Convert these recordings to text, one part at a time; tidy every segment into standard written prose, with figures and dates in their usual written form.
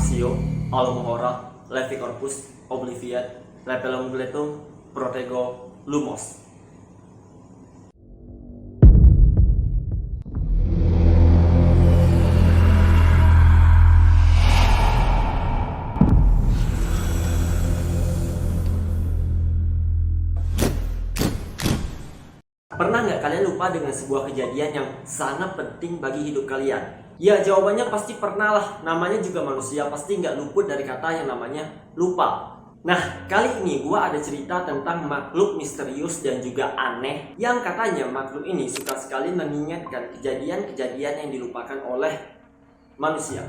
Axio, Alohomora, Levicorpus, Obliviate, Lepelum Gletum, Protego, Lumos. Pernah nggak kalian lupa dengan sebuah kejadian yang sangat penting bagi hidup kalian? Ya, jawabannya pasti pernah lah. Namanya juga manusia, pasti nggak luput dari kata yang namanya lupa. Nah, kali ini gua ada cerita tentang makhluk misterius dan juga aneh yang katanya makhluk ini suka sekali mengingatkan kejadian-kejadian yang dilupakan oleh manusia.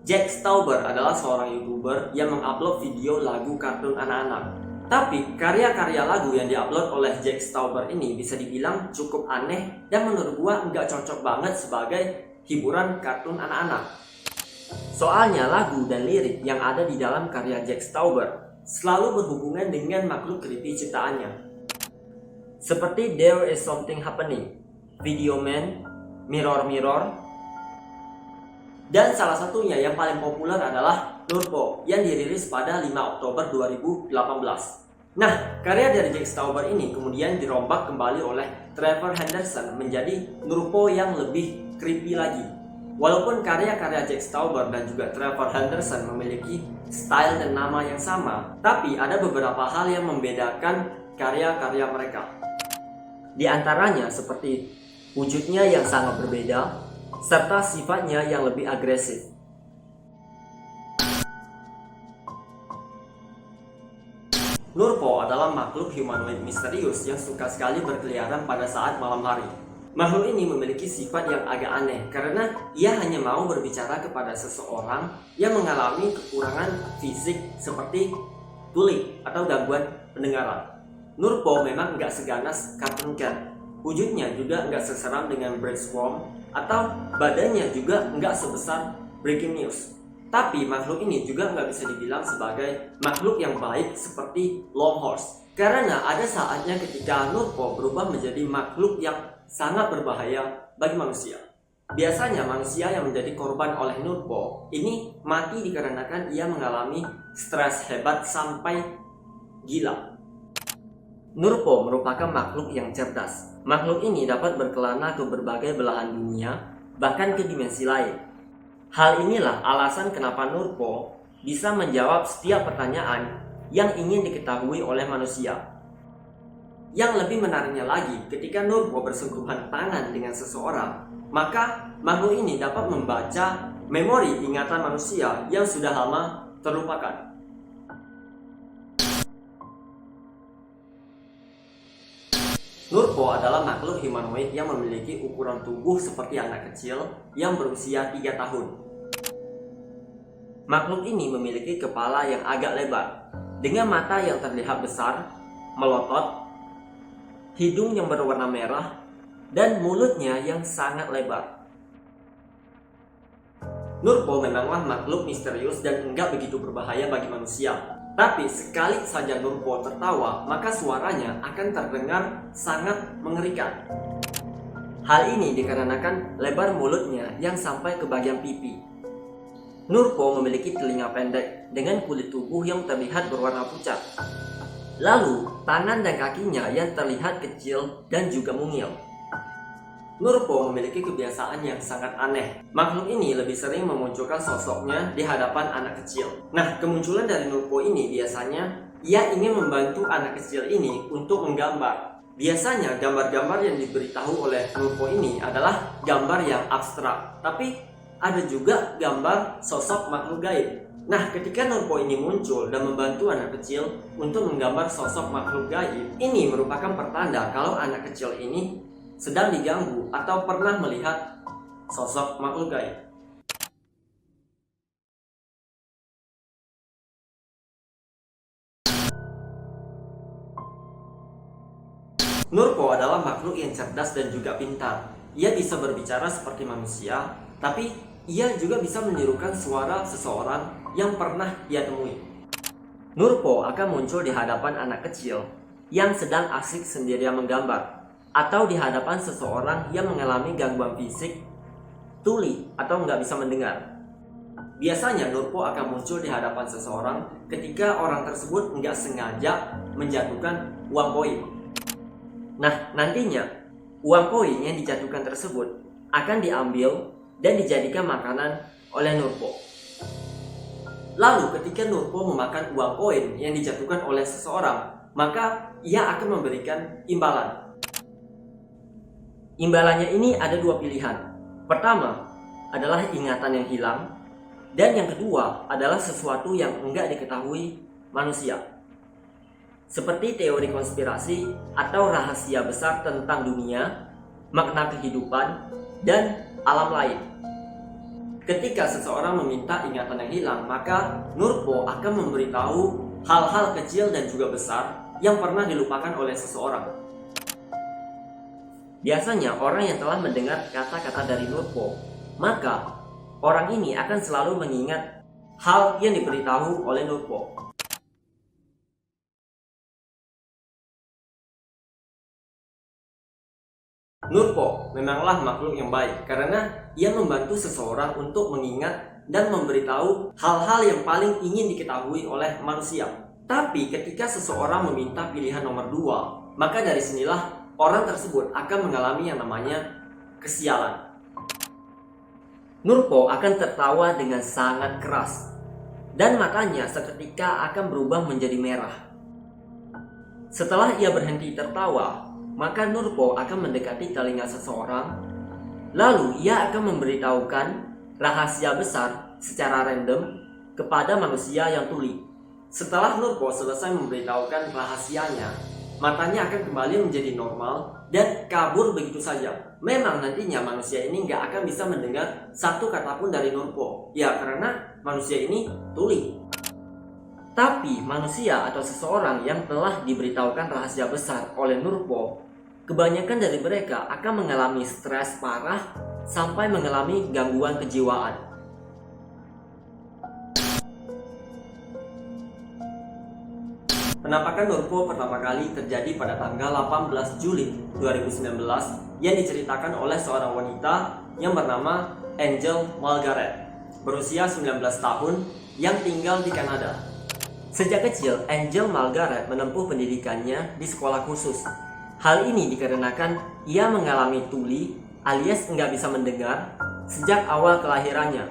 Jack Stauber adalah seorang YouTuber yang mengupload video lagu kartun anak-anak. Tapi karya-karya lagu yang diupload oleh Jack Stauber ini bisa dibilang cukup aneh dan menurut gua nggak cocok banget sebagai hiburan kartun anak-anak. Soalnya lagu dan lirik yang ada di dalam karya Jack Stauber selalu berhubungan dengan makhluk creepy ciptaannya. Seperti There Is Something Happening, Video Man, Mirror Mirror, dan salah satunya yang paling populer adalah Nurpo yang dirilis pada 5 Oktober 2018. Nah, karya dari Jack Stauber ini kemudian dirombak kembali oleh Trevor Henderson menjadi Nurpo yang lebih creepy lagi. Walaupun karya-karya Jack Stauber dan juga Trevor Henderson memiliki style dan nama yang sama, tapi ada beberapa hal yang membedakan karya-karya mereka. Di antaranya seperti wujudnya yang sangat berbeda, serta sifatnya yang lebih agresif. Nurpo adalah makhluk humanoid misterius yang suka sekali berkeliaran pada saat malam hari. Makhluk ini memiliki sifat yang agak aneh karena ia hanya mau berbicara kepada seseorang yang mengalami kekurangan fisik seperti tuli atau gangguan pendengaran. Nurpo memang nggak seganas Cartoon Cat. Wujudnya juga nggak seseram dengan Brainstorm atau badannya juga nggak sebesar Breaking News. Tapi makhluk ini juga nggak bisa dibilang sebagai makhluk yang baik seperti Long Horse. Karena ada saatnya ketika Nurpo berubah menjadi makhluk yang sangat berbahaya bagi manusia. Biasanya manusia yang menjadi korban oleh Nurpo ini mati dikarenakan ia mengalami stres hebat sampai gila. Nurpo merupakan makhluk yang cerdas. Makhluk ini dapat berkelana ke berbagai belahan dunia, bahkan ke dimensi lain. Hal inilah alasan kenapa Nurpo bisa menjawab setiap pertanyaan yang ingin diketahui oleh manusia. Yang lebih menariknya lagi, ketika Nurpo bersentuhan tangan dengan seseorang, maka makhluk ini dapat membaca memori ingatan manusia yang sudah lama terlupakan. Nurpo adalah makhluk humanoid yang memiliki ukuran tubuh seperti anak kecil yang berusia 3 tahun. Makhluk ini memiliki kepala yang agak lebar, dengan mata yang terlihat besar, melotot, hidung yang berwarna merah, dan mulutnya yang sangat lebar. Nurpo memanglah makhluk misterius dan enggak begitu berbahaya bagi manusia. Tapi sekali saja Nurpo tertawa, maka suaranya akan terdengar sangat mengerikan. Hal ini dikarenakan lebar mulutnya yang sampai ke bagian pipi. Nurpo memiliki telinga pendek dengan kulit tubuh yang terlihat berwarna pucat. Lalu, tangan dan kakinya yang terlihat kecil dan juga mungil. Nurpo memiliki kebiasaan yang sangat aneh. Makhluk ini lebih sering memunculkan sosoknya di hadapan anak kecil. Nah, kemunculan dari Nurpo ini biasanya ia ingin membantu anak kecil ini untuk menggambar. Biasanya gambar-gambar yang diberitahu oleh Nurpo ini adalah gambar yang abstrak, tapi ada juga gambar sosok makhluk gaib. Nah, ketika Nurpo ini muncul dan membantu anak kecil untuk menggambar sosok makhluk gaib, ini merupakan pertanda kalau anak kecil ini sedang diganggu atau pernah melihat sosok makhluk gaib. Nurpo adalah makhluk yang cerdas dan juga pintar. Ia bisa berbicara seperti manusia, tapi ia juga bisa menirukan suara seseorang yang pernah ia temui. Nurpo akan muncul di hadapan anak kecil yang sedang asik sendirian menggambar. atau di hadapan seseorang yang mengalami gangguan fisik, tuli, atau nggak bisa mendengar. Biasanya Nurpo akan muncul di hadapan seseorang ketika orang tersebut nggak sengaja menjatuhkan uang koin. Nah, nantinya uang koin yang dijatuhkan tersebut akan diambil dan dijadikan makanan oleh Nurpo. Lalu ketika Nurpo memakan uang koin yang dijatuhkan oleh seseorang, maka ia akan memberikan imbalan. Imbalannya ini ada dua pilihan. Pertama adalah ingatan yang hilang, dan yang kedua adalah sesuatu yang enggak diketahui manusia. Seperti teori konspirasi atau rahasia besar tentang dunia, makna kehidupan, dan alam lain. Ketika seseorang meminta ingatan yang hilang, maka Nurpo akan memberitahu hal-hal kecil dan juga besar yang pernah dilupakan oleh seseorang. Biasanya orang yang telah mendengar kata-kata dari Nurpo, maka orang ini akan selalu mengingat hal yang diberitahu oleh Nurpo. Nurpo memanglah makhluk yang baik karena ia membantu seseorang untuk mengingat dan memberitahu hal-hal yang paling ingin diketahui oleh manusia. Tapi ketika seseorang meminta pilihan nomor 2, maka dari sinilah orang tersebut akan mengalami yang namanya kesialan. Nurpo akan tertawa dengan sangat keras dan matanya seketika akan berubah menjadi merah. Setelah ia berhenti tertawa, maka Nurpo akan mendekati telinga seseorang, lalu ia akan memberitahukan rahasia besar secara random kepada manusia yang tuli. Setelah Nurpo selesai memberitahukan rahasianya, matanya akan kembali menjadi normal dan kabur begitu saja. Memang nantinya manusia ini nggak akan bisa mendengar satu kata pun dari Nurpo, ya karena manusia ini tuli. Tapi manusia atau seseorang yang telah diberitahukan rahasia besar oleh Nurpo, kebanyakan dari mereka akan mengalami stres parah sampai mengalami gangguan kejiwaan. Penampakan Nurpo pertama kali terjadi pada tanggal 18 Juli 2019 yang diceritakan oleh seorang wanita yang bernama Angel Margaret, berusia 19 tahun yang tinggal di Kanada. Sejak kecil, Angel Margaret menempuh pendidikannya di sekolah khusus. Hal ini dikarenakan ia mengalami tuli alias nggak bisa mendengar sejak awal kelahirannya.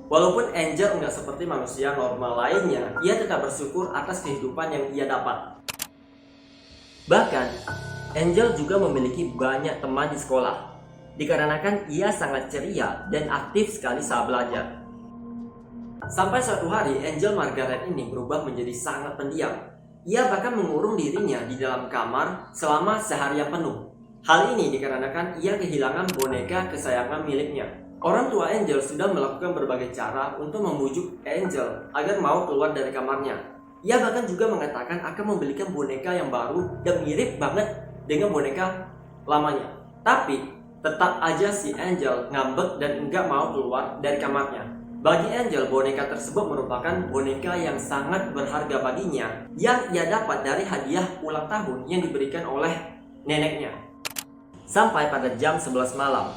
Walaupun Angel nggak seperti manusia normal lainnya, ia tetap bersyukur atas kehidupan yang ia dapat. Bahkan, Angel juga memiliki banyak teman di sekolah, dikarenakan ia sangat ceria dan aktif sekali saat belajar. Sampai suatu hari, Angel Margaret ini berubah menjadi sangat pendiam. Ia bahkan mengurung dirinya di dalam kamar selama seharian penuh. Hal ini dikarenakan ia kehilangan boneka kesayangan miliknya. Orang tua Angel sudah melakukan berbagai cara untuk membujuk Angel agar mau keluar dari kamarnya. Ia bahkan juga mengatakan akan membelikan boneka yang baru dan mirip banget dengan boneka lamanya. Tapi tetap aja si Angel ngambek dan enggak mau keluar dari kamarnya. Bagi Angel, boneka tersebut merupakan boneka yang sangat berharga baginya yang ia dapat dari hadiah ulang tahun yang diberikan oleh neneknya. Sampai pada jam 11 malam,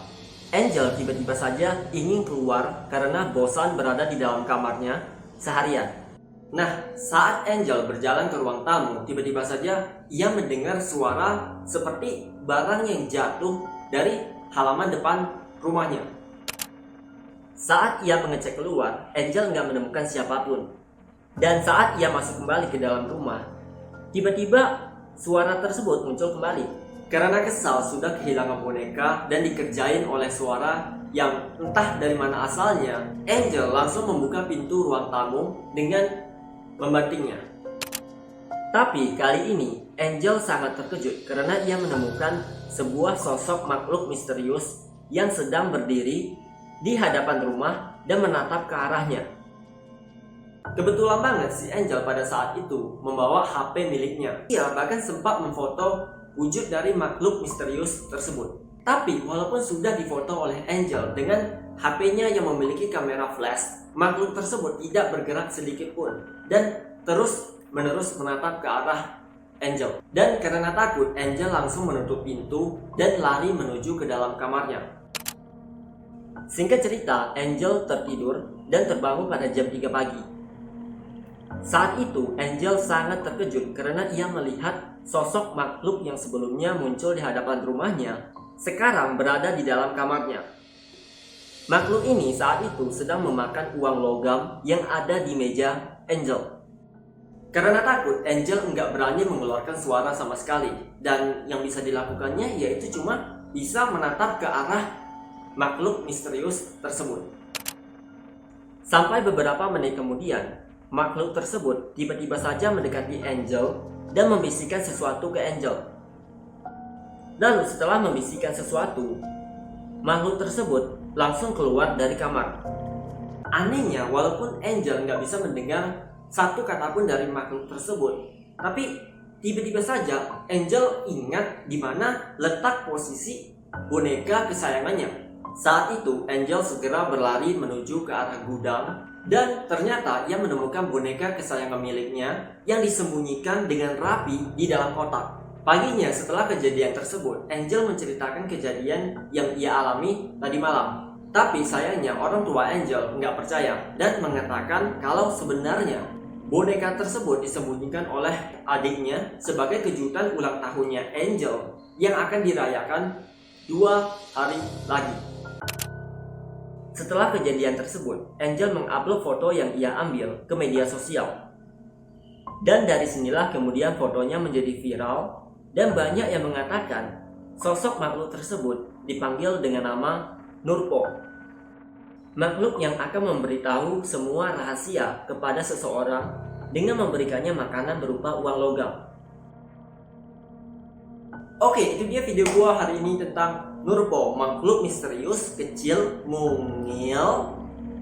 Angel tiba-tiba saja ingin keluar karena bosan berada di dalam kamarnya seharian. Nah, saat Angel berjalan ke ruang tamu, tiba-tiba saja ia mendengar suara seperti barang yang jatuh dari halaman depan rumahnya. Saat ia mengecek keluar, Angel nggak menemukan siapapun. Dan saat ia masuk kembali ke dalam rumah, tiba-tiba suara tersebut muncul kembali. Karena kesal sudah kehilangan boneka dan dikerjain oleh suara yang entah dari mana asalnya, Angel langsung membuka pintu ruang tamu dengan membantingnya. Tapi kali ini, Angel sangat terkejut karena ia menemukan sebuah sosok makhluk misterius yang sedang berdiri di hadapan rumah dan menatap ke arahnya. Kebetulan banget si Angel pada saat itu membawa HP miliknya. Ia bahkan sempat memfoto wujud dari makhluk misterius tersebut. Tapi walaupun sudah difoto oleh Angel dengan HP-nya yang memiliki kamera flash, makhluk tersebut tidak bergerak sedikit pun dan terus menerus menatap ke arah Angel. Dan karena takut, Angel langsung menutup pintu dan lari menuju ke dalam kamarnya. Singkat cerita, Angel tertidur dan terbangun pada jam 3 pagi. Saat itu, Angel sangat terkejut karena ia melihat sosok makhluk yang sebelumnya muncul di hadapan rumahnya sekarang berada di dalam kamarnya. Makhluk ini saat itu sedang memakan uang logam yang ada di meja Angel. Karena takut, Angel enggak berani mengeluarkan suara sama sekali. Dan yang bisa dilakukannya yaitu cuma bisa menatap ke arah makhluk misterius tersebut. Sampai beberapa menit kemudian, makhluk tersebut tiba-tiba saja mendekati Angel dan membisikkan sesuatu ke Angel. Lalu setelah membisikkan sesuatu, makhluk tersebut langsung keluar dari kamar. Anehnya, walaupun Angel nggak bisa mendengar satu kata pun dari makhluk tersebut, tapi tiba-tiba saja Angel ingat di mana letak posisi boneka kesayangannya. Saat itu Angel segera berlari menuju ke arah gudang dan ternyata ia menemukan boneka kesayangan miliknya yang disembunyikan dengan rapi di dalam kotak. Paginya setelah kejadian tersebut, Angel menceritakan kejadian yang ia alami tadi malam. Tapi sayangnya orang tua Angel nggak percaya dan mengatakan kalau sebenarnya boneka tersebut disembunyikan oleh adiknya sebagai kejutan ulang tahunnya Angel yang akan dirayakan 2 hari lagi. Setelah kejadian tersebut, Angel mengupload foto yang ia ambil ke media sosial. Dan dari sinilah kemudian fotonya menjadi viral dan banyak yang mengatakan sosok makhluk tersebut dipanggil dengan nama Nurpo. Makhluk yang akan memberitahu semua rahasia kepada seseorang dengan memberikannya makanan berupa uang logam. Oke, itu dia video gua hari ini tentang Nurpo, makhluk misterius, kecil, mungil,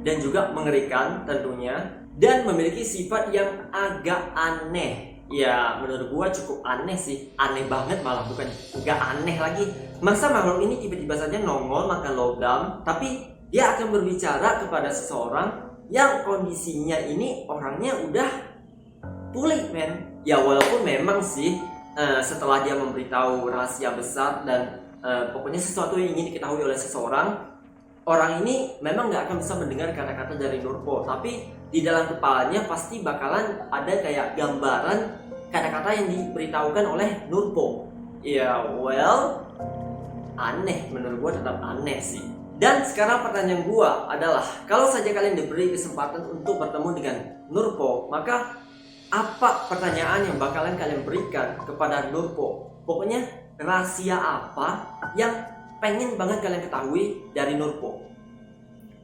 dan juga mengerikan tentunya, dan memiliki sifat yang agak aneh. Ya, menurut gua cukup aneh sih, aneh banget malah, bukan nggak aneh lagi. Masa makhluk ini tiba-tiba saja nongol makan logam, tapi dia akan berbicara kepada seseorang yang kondisinya ini orangnya udah pulih, men. Ya walaupun memang sih setelah dia memberitahu rahasia besar dan pokoknya sesuatu yang ingin diketahui oleh seseorang, orang ini memang nggak akan bisa mendengar kata-kata dari Nurpo, tapi di dalam kepalanya pasti bakalan ada kayak gambaran kata-kata yang diberitahukan oleh Nurpo. Ya well, aneh, menurut gua tetap aneh sih. Dan sekarang pertanyaan gua adalah, kalau saja kalian diberi kesempatan untuk bertemu dengan Nurpo, maka apa pertanyaan yang bakalan kalian berikan kepada Nurpo? Pokoknya rahasia apa yang pengen banget kalian ketahui dari Nurpo?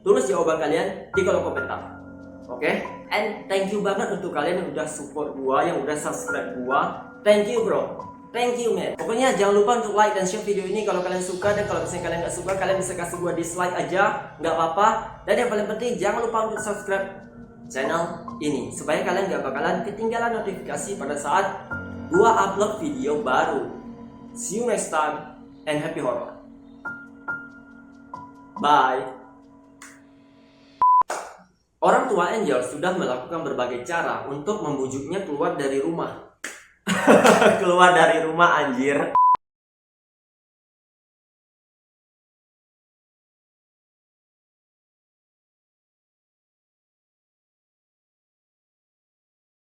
Tulis jawaban kalian di kolom komentar. Oke? And thank you banget untuk kalian yang udah support gua, yang udah subscribe gua. Thank you bro. Thank you man. Pokoknya jangan lupa untuk like dan share video ini kalau kalian suka, dan kalau misalnya kalian gak suka, kalian bisa kasih gua dislike aja, nggak apa-apa. Dan yang paling penting jangan lupa untuk subscribe channel ini supaya kalian gak bakalan ketinggalan notifikasi pada saat gua upload video baru. See you next time and happy horror. Bye. Orang tua Angel sudah melakukan berbagai cara untuk membujuknya keluar dari rumah. Keluar dari rumah, anjir.